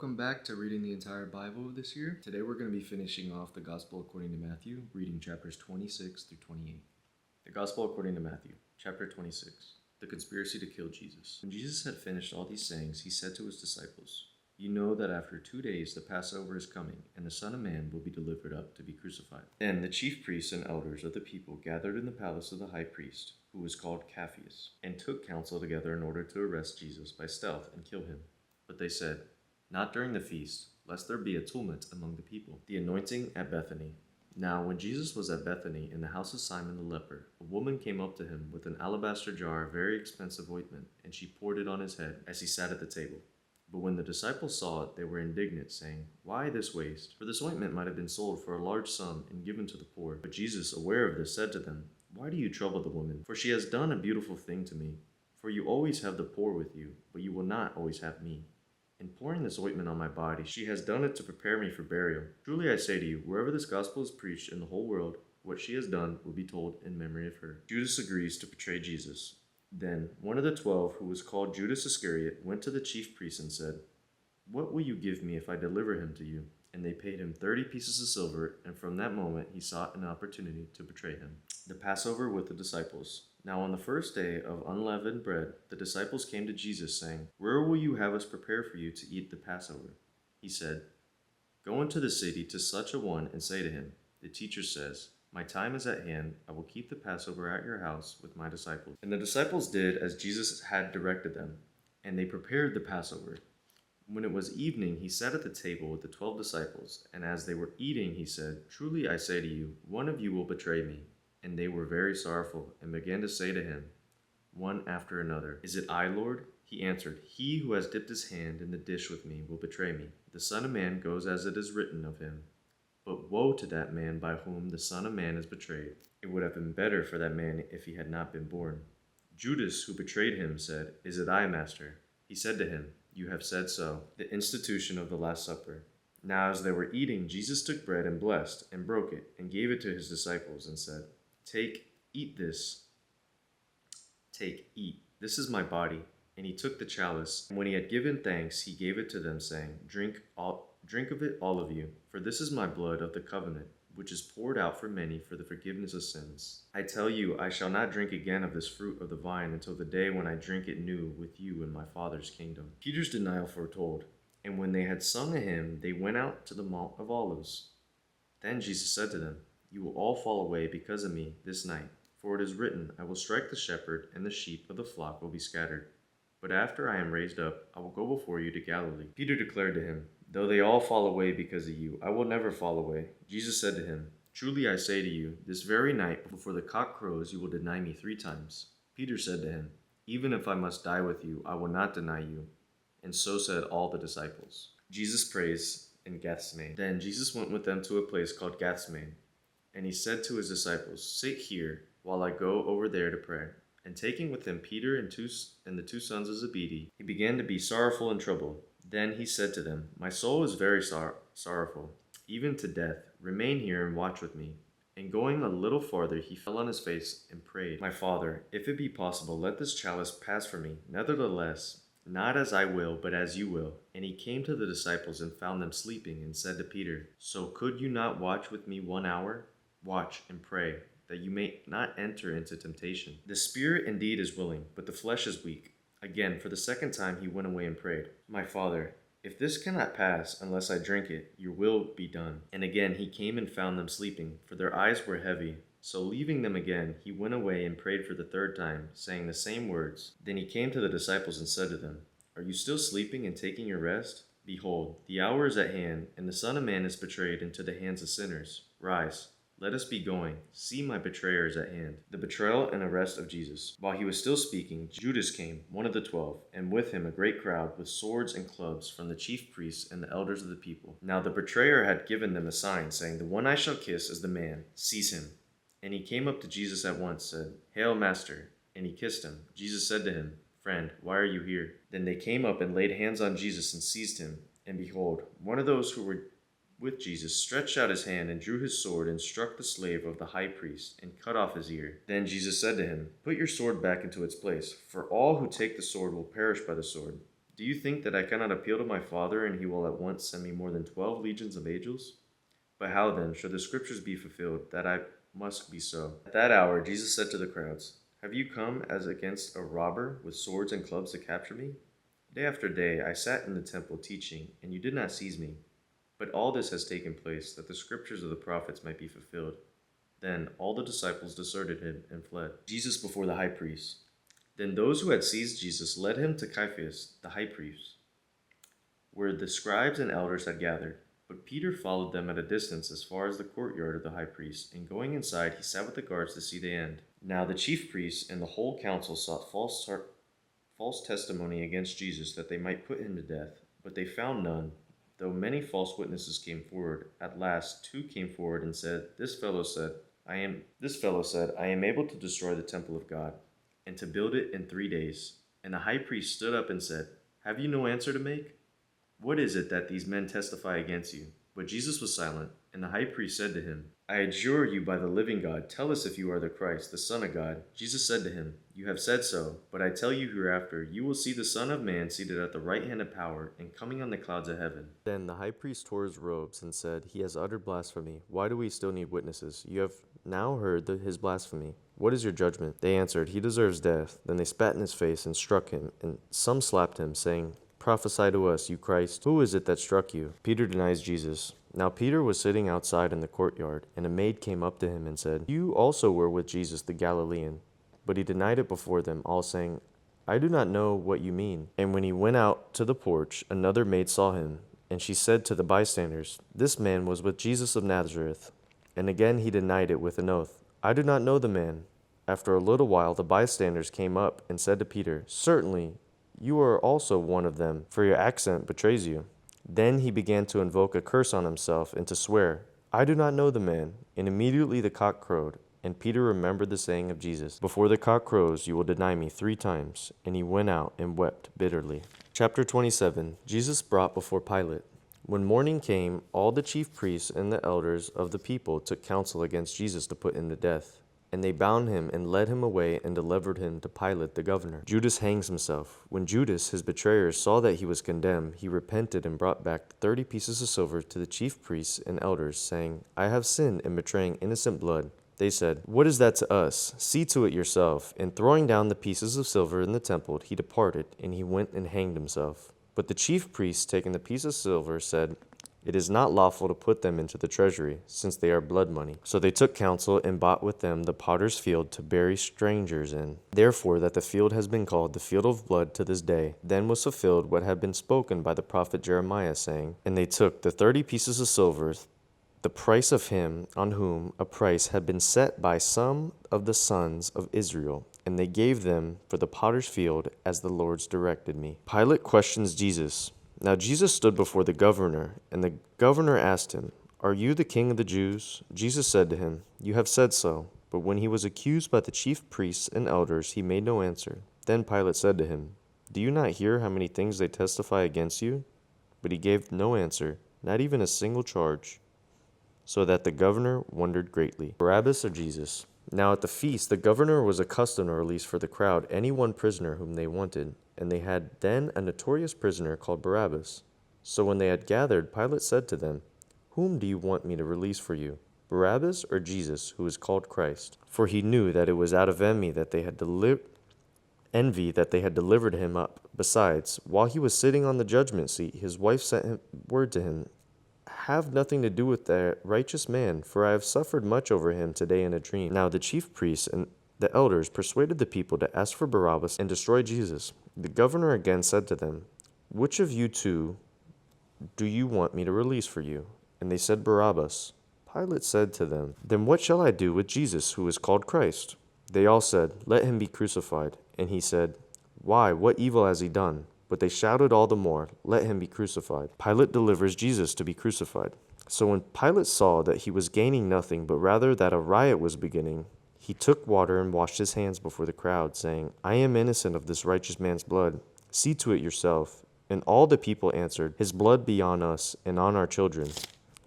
Welcome back to reading the entire Bible this year. Today we're going to be finishing off the Gospel according to Matthew, reading chapters 26 through 28. The Gospel according to Matthew, chapter 26. The conspiracy to kill Jesus. When Jesus had finished all these sayings, he said to his disciples, "You know that after 2 days the Passover is coming, and the Son of Man will be delivered up to be crucified." Then the chief priests and elders of the people gathered in the palace of the high priest, who was called Caiaphas, and took counsel together in order to arrest Jesus by stealth and kill him. But they said, "Not during the feast, lest there be a tumult among the people." The anointing at Bethany. Now when Jesus was at Bethany in the house of Simon the leper, a woman came up to him with an alabaster jar of very expensive ointment, and she poured it on his head as he sat at the table. But when the disciples saw it, they were indignant, saying, "Why this waste? For this ointment might have been sold for a large sum and given to the poor." But Jesus, aware of this, said to them, "Why do you trouble the woman? For she has done a beautiful thing to me. For you always have the poor with you, but you will not always have me. In pouring this ointment on my body, she has done it to prepare me for burial. Truly I say to you, wherever this gospel is preached in the whole world, what she has done will be told in memory of her." Judas agrees to betray Jesus. Then one of the 12, who was called Judas Iscariot, went to the chief priests and said, "What will you give me if I deliver him to you?" And they paid him 30 pieces of silver, and from that moment he sought an opportunity to betray him. The Passover with the disciples. Now on the first day of unleavened bread, the disciples came to Jesus, saying, "Where will you have us prepare for you to eat the Passover?" He said, "Go into the city to such a one and say to him, 'The teacher says, my time is at hand. I will keep the Passover at your house with my disciples.'" And the disciples did as Jesus had directed them, and they prepared the Passover. When it was evening, he sat at the table with the 12 disciples, and as they were eating, he said, "Truly I say to you, one of you will betray me." And they were very sorrowful, and began to say to him, one after another, "Is it I, Lord?" He answered, "He who has dipped his hand in the dish with me will betray me. The Son of Man goes as it is written of him. But woe to that man by whom the Son of Man is betrayed. It would have been better for that man if he had not been born." Judas, who betrayed him, said, "Is it I, Master?" He said to him, "You have said so." The institution of the Last Supper. Now as they were eating, Jesus took bread and blessed, and broke it, and gave it to his disciples, and said, "Take, eat this. Take, eat. This is my body." And he took the chalice, and when he had given thanks, he gave it to them, saying, Drink of it, all of you, for this is my blood of the covenant, which is poured out for many for the forgiveness of sins. I tell you, I shall not drink again of this fruit of the vine until the day when I drink it new with you in my Father's kingdom." Peter's denial foretold. And when they had sung a hymn, they went out to the Mount of Olives. Then Jesus said to them, "You will all fall away because of me this night. For it is written, I will strike the shepherd, and the sheep of the flock will be scattered. But after I am raised up, I will go before you to Galilee." Peter declared to him, "Though they all fall away because of you, I will never fall away." Jesus said to him, "Truly I say to you, this very night before the cock crows, you will deny me 3 times. Peter said to him, "Even if I must die with you, I will not deny you." And so said all the disciples. Jesus prays in Gethsemane. Then Jesus went with them to a place called Gethsemane. And he said to his disciples, "Sit here while I go over there to pray." And taking with him Peter and the 2 sons of Zebedee, he began to be sorrowful and troubled. Then he said to them, "My soul is very sorrowful, even to death. Remain here and watch with me." And going a little farther, he fell on his face and prayed, "My Father, if it be possible, let this chalice pass from me. Nevertheless, not as I will, but as you will." And he came to the disciples and found them sleeping, and said to Peter, "So could you not watch with me 1 hour? Watch and pray, that you may not enter into temptation. The spirit indeed is willing, but the flesh is weak." Again, for the second time, he went away and prayed, "My Father, if this cannot pass unless I drink it, your will be done." And again he came and found them sleeping, for their eyes were heavy. So leaving them again, he went away and prayed for the 3rd time, saying the same words. Then he came to the disciples and said to them, "Are you still sleeping and taking your rest? Behold, the hour is at hand, and the Son of Man is betrayed into the hands of sinners. Rise. Let us be going. See, my betrayer is at hand." The betrayal and arrest of Jesus. While he was still speaking, Judas came, one of the 12, and with him a great crowd with swords and clubs from the chief priests and the elders of the people. Now the betrayer had given them a sign, saying, "The one I shall kiss is the man. Seize him." And he came up to Jesus at once, said, "Hail, Master!" And he kissed him. Jesus said to him, "Friend, why are you here?" Then they came up and laid hands on Jesus and seized him. And behold, one of those who were with Jesus stretched out his hand and drew his sword and struck the slave of the high priest and cut off his ear. Then Jesus said to him, "Put your sword back into its place, for all who take the sword will perish by the sword. Do you think that I cannot appeal to my Father, and he will at once send me more than 12 legions of angels? But how then should the scriptures be fulfilled, that I must be so? At that hour Jesus said to the crowds, Have you come as against a robber with swords and clubs to capture me? Day after day I sat in the temple teaching, and you did not seize me. But all this has taken place, that the scriptures of the prophets might be fulfilled. Then all the disciples deserted him and fled. Jesus before the high priest. Then those who had seized Jesus led him to Caiaphas, the high priest, where the scribes and elders had gathered. But Peter followed them at a distance as far as the courtyard of the high priest, and going inside he sat with the guards to see the end. Now the chief priests and the whole council sought false testimony against Jesus, that they might put him to death. But they found none, though many false witnesses came forward. At last 2 came forward and said, This fellow said, I am able to destroy the temple of God, and to build it in 3 days. And the high priest stood up and said, Have you no answer to make? What is it that these men testify against you? But Jesus was silent, and the high priest said to him, I adjure you by the living God, tell us if you are the Christ, the Son of God. Jesus said to him, You have said so, but I tell you hereafter, you will see the Son of Man seated at the right hand of power, and coming on the clouds of heaven. Then the high priest tore his robes and said, He has uttered blasphemy. Why do we still need witnesses? You have now heard his blasphemy. What is your judgment? They answered, He deserves death. Then they spat in his face and struck him, and some slapped him, saying, Prophesy to us, you Christ. Who is it that struck you? Peter denies Jesus. Now Peter was sitting outside in the courtyard, and a maid came up to him and said, You also were with Jesus the Galilean. But he denied it before them, all saying, I do not know what you mean. And when he went out to the porch, another maid saw him, and she said to the bystanders, This man was with Jesus of Nazareth. And again he denied it with an oath, I do not know the man. After a little while the bystanders came up and said to Peter, Certainly, you are also one of them, for your accent betrays you. Then he began to invoke a curse on himself and to swear, I do not know the man. And immediately the cock crowed, and Peter remembered the saying of Jesus, Before the cock crows, you will deny me 3 times. And he went out and wept bitterly. Chapter 27. Jesus brought before Pilate. When morning came, all the chief priests and the elders of the people took counsel against Jesus to put him to death. And they bound him and led him away and delivered him to Pilate the governor. Judas hangs himself. When Judas, his betrayer, saw that he was condemned, he repented and brought back 30 pieces of silver to the chief priests and elders, saying, I have sinned in betraying innocent blood. They said, What is that to us? See to it yourself. And throwing down the pieces of silver in the temple, he departed, and he went and hanged himself. But the chief priests, taking the piece of silver, said, It is not lawful to put them into the treasury, since they are blood money. So they took counsel and bought with them the potter's field to bury strangers in. Therefore that the field has been called the field of blood to this day. Then was fulfilled what had been spoken by the prophet Jeremiah, saying, And they took the 30 pieces of silver, the price of him on whom a price had been set by some of the sons of Israel, and they gave them for the potter's field, as the Lord's directed me. Pilate questions Jesus. Now Jesus stood before the governor, and the governor asked him, Are you the king of the Jews? Jesus said to him, You have said so. But when he was accused by the chief priests and elders, he made no answer. Then Pilate said to him, Do you not hear how many things they testify against you? But he gave no answer, not even a single charge, so that the governor wondered greatly. Barabbas or Jesus? Now at the feast, the governor was accustomed to release for the crowd any one prisoner whom they wanted, and they had then a notorious prisoner called Barabbas. So when they had gathered, Pilate said to them, Whom do you want me to release for you, Barabbas or Jesus, who is called Christ? For he knew that it was out of envy that they had delivered him up. Besides, while he was sitting on the judgment seat, his wife sent word to him, Have nothing to do with that righteous man, for I have suffered much over him today in a dream. Now the chief priests and the elders persuaded the people to ask for Barabbas and destroy Jesus. The governor again said to them, Which of you 2 do you want me to release for you? And they said, Barabbas. Pilate said to them, Then what shall I do with Jesus, who is called Christ? They all said, Let him be crucified. And he said, Why, what evil has he done? But they shouted all the more, Let him be crucified. Pilate delivers Jesus to be crucified. So when Pilate saw that he was gaining nothing, but rather that a riot was beginning, he took water and washed his hands before the crowd, saying, I am innocent of this righteous man's blood. See to it yourself. And all the people answered, His blood be on us and on our children.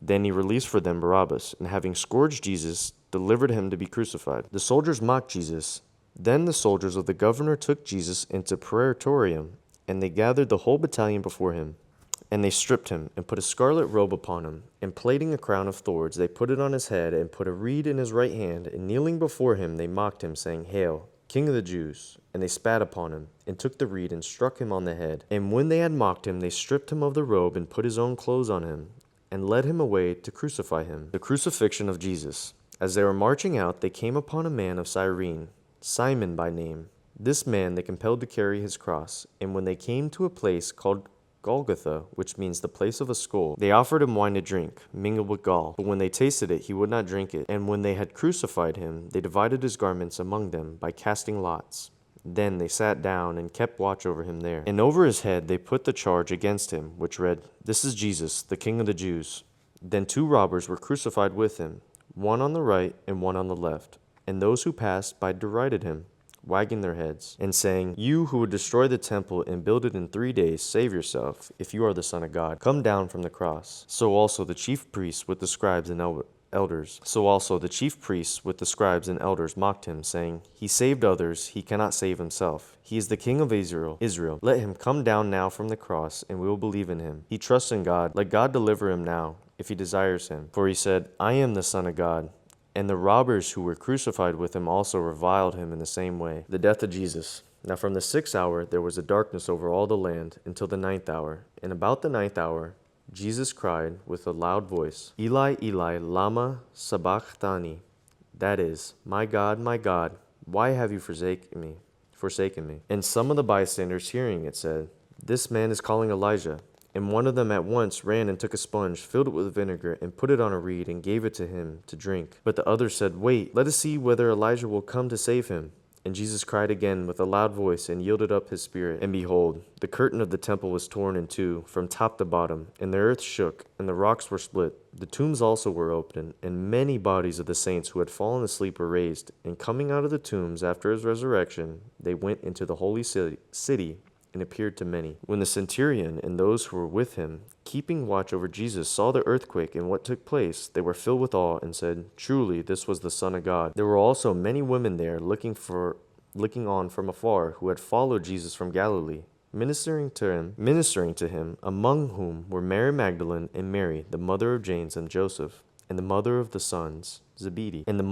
Then he released for them Barabbas, and having scourged Jesus, delivered him to be crucified. The soldiers mocked Jesus. Then the soldiers of the governor took Jesus into Praetorium, And they gathered the whole battalion before him. And they stripped him, and put a scarlet robe upon him, and plaiting a crown of thorns, they put it on his head, and put a reed in his right hand, and kneeling before him, they mocked him, saying, Hail, King of the Jews! And they spat upon him, and took the reed, and struck him on the head. And when they had mocked him, they stripped him of the robe, and put his own clothes on him, and led him away to crucify him. The crucifixion of Jesus. As they were marching out, they came upon a man of Cyrene, Simon by name. This man they compelled to carry his cross, and when they came to a place called Golgotha, which means the place of a skull, they offered him wine to drink, mingled with gall. But when they tasted it, he would not drink it. And when they had crucified him, they divided his garments among them by casting lots. Then they sat down and kept watch over him there. And over his head they put the charge against him, which read, This is Jesus, the King of the Jews. Then 2 robbers were crucified with him, one on the right and one on the left. And those who passed by derided him, wagging their heads, and saying, You who would destroy the temple and build it in 3 days, save yourself, if you are the Son of God. Come down from the cross. So also the chief priests with the scribes and elders mocked him, saying, He saved others, he cannot save himself. He is the King of Israel. Let him come down now from the cross, and we will believe in him. He trusts in God. Let God deliver him now, if he desires him. For he said, I am the Son of God. And the robbers who were crucified with him also reviled him in the same way. The death of Jesus. Now from the 6th hour there was a darkness over all the land until the 9th hour. And about the 9th hour Jesus cried with a loud voice, Eli, Eli, lama sabachthani. That is, my God, why have you forsaken me? And some of the bystanders hearing it said, This man is calling Elijah. And one of them at once ran and took a sponge, filled it with vinegar, and put it on a reed, and gave it to him to drink. But the others said, Wait, let us see whether Elijah will come to save him. And Jesus cried again with a loud voice, and yielded up his spirit. And behold, the curtain of the temple was torn in two, from top to bottom, and the earth shook, and the rocks were split. The tombs also were opened, and many bodies of the saints who had fallen asleep were raised. And coming out of the tombs after his resurrection, they went into the holy city, and appeared to many. When the centurion and those who were with him, keeping watch over Jesus, saw the earthquake and what took place, they were filled with awe and said, Truly, this was the Son of God. There were also many women there looking on from afar, who had followed Jesus from Galilee, ministering to him, among whom were Mary Magdalene and Mary, the mother of James and Joseph, and the mother of the sons Zebedee. The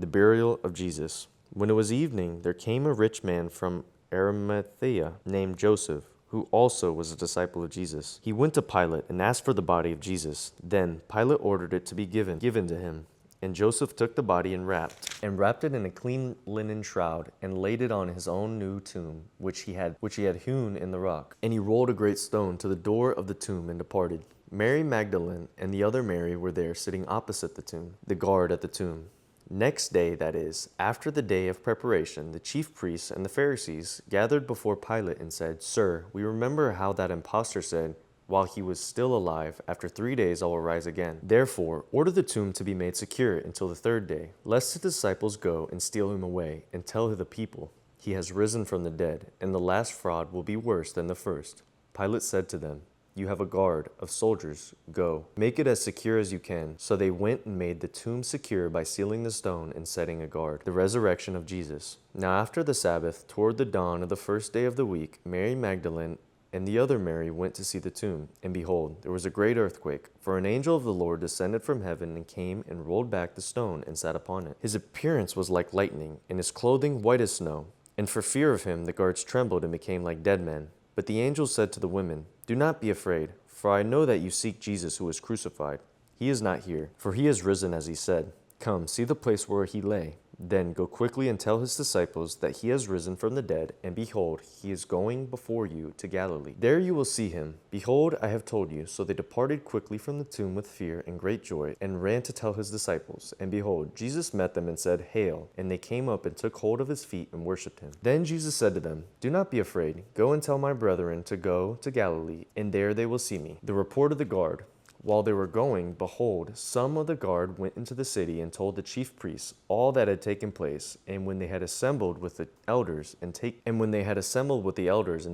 burial of Jesus. When it was evening, there came a rich man from Arimathea, named Joseph, who also was a disciple of Jesus. He went to Pilate and asked for the body of Jesus. Then Pilate ordered it to be given to him. And Joseph took the body and wrapped it in a clean linen shroud, and laid it on his own new tomb, which he had hewn in the rock. And he rolled a great stone to the door of the tomb and departed. Mary Magdalene and the other Mary were there, sitting opposite the tomb, the guard at the tomb. Next day, that is, after the day of preparation, the chief priests and the Pharisees gathered before Pilate and said, Sir, we remember how that impostor said, While he was still alive, after 3 days I will rise again. Therefore, order the tomb to be made secure until the 3rd day, lest the disciples go and steal him away, and tell the people, He has risen from the dead, and the last fraud will be worse than the first. Pilate said to them, You have a guard of soldiers. Go, make it as secure as you can. So they went and made the tomb secure by sealing the stone and setting a guard. The resurrection of Jesus. Now after the Sabbath, toward the dawn of the 1st day of the week, Mary Magdalene and the other Mary went to see the tomb. And behold, there was a great earthquake, for an angel of the Lord descended from heaven and came and rolled back the stone and sat upon it. His appearance was like lightning, and his clothing white as snow. And for fear of him, the guards trembled and became like dead men. But the angel said to the women, Do not be afraid, for I know that you seek Jesus who was crucified. He is not here, for he has risen as he said. Come, see the place where he lay. Then go quickly and tell his disciples that he has risen from the dead, and behold, he is going before you to Galilee. There you will see him. Behold, I have told you. So they departed quickly from the tomb with fear and great joy, and ran to tell his disciples. And behold, Jesus met them and said, Hail! And they came up and took hold of his feet and worshipped him. Then Jesus said to them, Do not be afraid. Go and tell my brethren to go to Galilee, and there they will see me. The report of the guard. While they were going, behold, some of the guard went into the city and told the chief priests all that had taken place. And when they had assembled with the elders and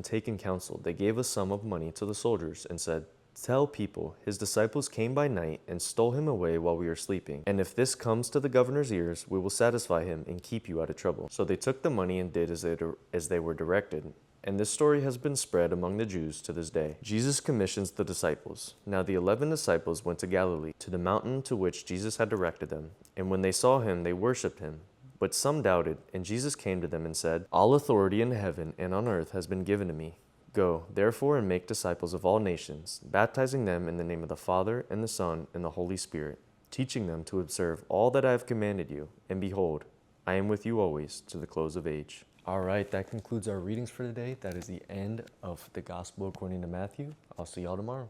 taken counsel, they gave a sum of money to the soldiers and said, Tell people, his disciples came by night and stole him away while we were sleeping. And if this comes to the governor's ears, we will satisfy him and keep you out of trouble. So they took the money and did as they were directed. And this story has been spread among the Jews to this day. Jesus commissions the disciples. Now the 11 disciples went to Galilee, to the mountain to which Jesus had directed them. And when they saw him, they worshipped him. But some doubted, and Jesus came to them and said, All authority in heaven and on earth has been given to me. Go, therefore, and make disciples of all nations, baptizing them in the name of the Father, and the Son, and the Holy Spirit, teaching them to observe all that I have commanded you. And behold, I am with you always to the close of age. All right, that concludes our readings for today. That is the end of the Gospel according to Matthew. I'll see y'all tomorrow.